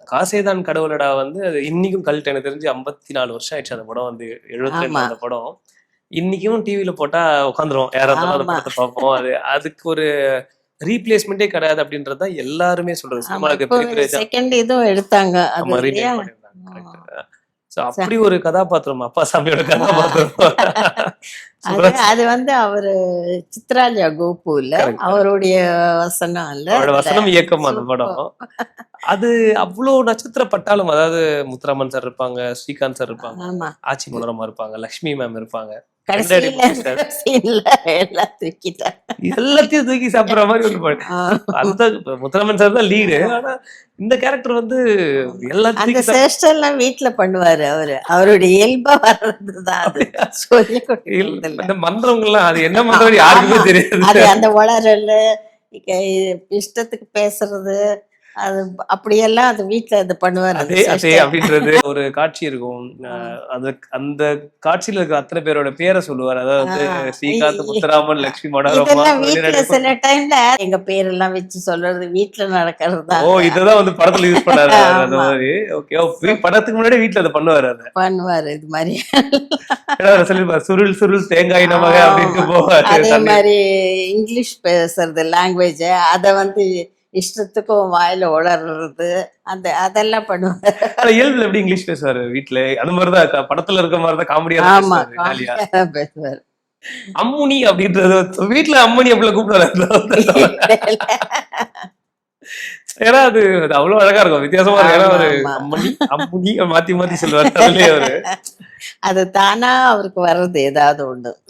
காசேதான் கடவுளடா வந்து அது இன்னைக்கும் கல்ட். எனக்கு தெரிஞ்சு 54 வருஷம் ஆயிடுச்சு அந்த படம் வந்து. 72 ஆமா அந்த படம். இன்னைக்கும் டிவில போட்டா உட்காந்துருவோம். யாரா இருந்தாலும் அந்த ஆமா படத்தை பார்ப்போம். அதுக்கு ஒரு ரீப்ளேஸ்மெண்டே கிடையாது அப்படின்றது தான் எல்லாருமே சொல்றது. ஆமா சினிமாவுக்கு இப்போ பெரிய பெரிய செகண்ட் இதுவும் எடுத்தாங்க அது நம்ம இல்லையா. ரீமேக் பண்ணியிருந்தாங்க. ஆ. கரெக்ட். சோ அப்படி ஒரு கதாபாத்திரம் அப்பா சாமியோட கதாபாத்திரம். அது சுப்ராஜ் அது வந்து அவரு சித்ராஜா கோபு இல்ல, கரெக்ட் கரெக்ட். அவருடைய வசனம் இல்ல அவரோட அதுல. வசனம் இயக்கம் அந்த படம். சூப்பர். அது அவ்வளவு நட்சத்திர பட்டாலும், அதாவது முத்துராமன் சார் இருப்பாங்க, ஸ்ரீகாந்த் சார் இருப்பாங்க, ஆமா ஆச்சி மனோரமா இருப்பாங்க, லக்ஷ்மி மேம் இருப்பாங்க, கண்டடி கடைசியில மாஸ்டர் சீன்ல எல்லாம் தூக்கிட்டாங்க. எல்லாத்தையும் தூக்கி சாப்பிடுற மாதிரி ஒரு படம். ஆ. அந்த முத்துராமன் சார் தான் லீடு. ஆனா இந்த கேரக்டர் வந்து எல்லாத்தையும் அந்த தூக்கி சேஷ்டெல்லாம் வீட்டுல பண்ணுவாரு அவரு, அவருடைய இயல்பா வர்றதுதான் அது. சொல்லி கொடுக்கறது இல்ல. இந்த மந்திரங்கள் எல்லாம் அது என்ன மந்திரம் யாருக்குமே ஆமா தெரியாது. அது அந்த உளறல், இஷ்டத்துக்கு பேசுறது, அது அப்படியெல்லாம் அது வீட்டுல அது பண்ணுவாரு அந்த அதே அதே சேஷ்டை. அப்படின்றது ஒரு காட்சி இருக்கும். அது அந்த காட்சியில இருக்க அத்தனை பேரோட பேரை சொல்லுவார். அதாவது ஸ்ரீகாந்த், முத்துராமன், லட்சுமி மனோரமா, இதெல்லாம் வீட்டுல வெளிநடப்பு. சில டைம்ல எங்க பேரெல்லாம் வச்சு சொல்றது வீட்டுல நடக்கிறதா. ஓ இததான் வந்து படத்துல யூஸ் பண்ணாரு அவரு அந்த ஆமா மாதிரி. ஓகே படத்துக்கு முன்னாடி வீட்டுல அதை பண்ணுவாரு. அதை பண்ணுவாரு இது மாதிரி. ஏன்னா அவர் சொல்லிருப்பாரு, சுருள் சுருள் தேங்காய் நமக அப்படின்ட்டு ஆமா போவாரு அதே தண்ணி. மாதிரி இங்கிலீஷ் பேசுறது லாங்குவேஜ் அத வந்து இஷ்டத்துக்கும் வாயில உளறது, அதெல்லாம் பண்ணுவாரு. ஆனா இயல்புல எப்படி இங்கிலீஷ் பேசுவாரு வீட்டுல? அந்த மாதிரிதான் படத்துல இருக்க மாதிரிதான் காமெடியா தான் ஆமா பேசுவாரு ஜாலியா. காமெடியா பேசுவாரு. அம்முனி அப்படின்றது வீட்டுல அம்மனி அப்படி கூப்பிடுவாரு. ஏன்னா அது அது அவ்வளவு அழகா இருக்கும், வித்தியாசமா இருக்கும். ஏன்னா ஆமா ஒரு ஆமா அம்மனி அம்முனி மாத்தி மாத்தி சொல்லுவாரு அதுலயே அவரு. அது தானா அவருக்கு வர்றது ஏதாவது ஒண்ணு.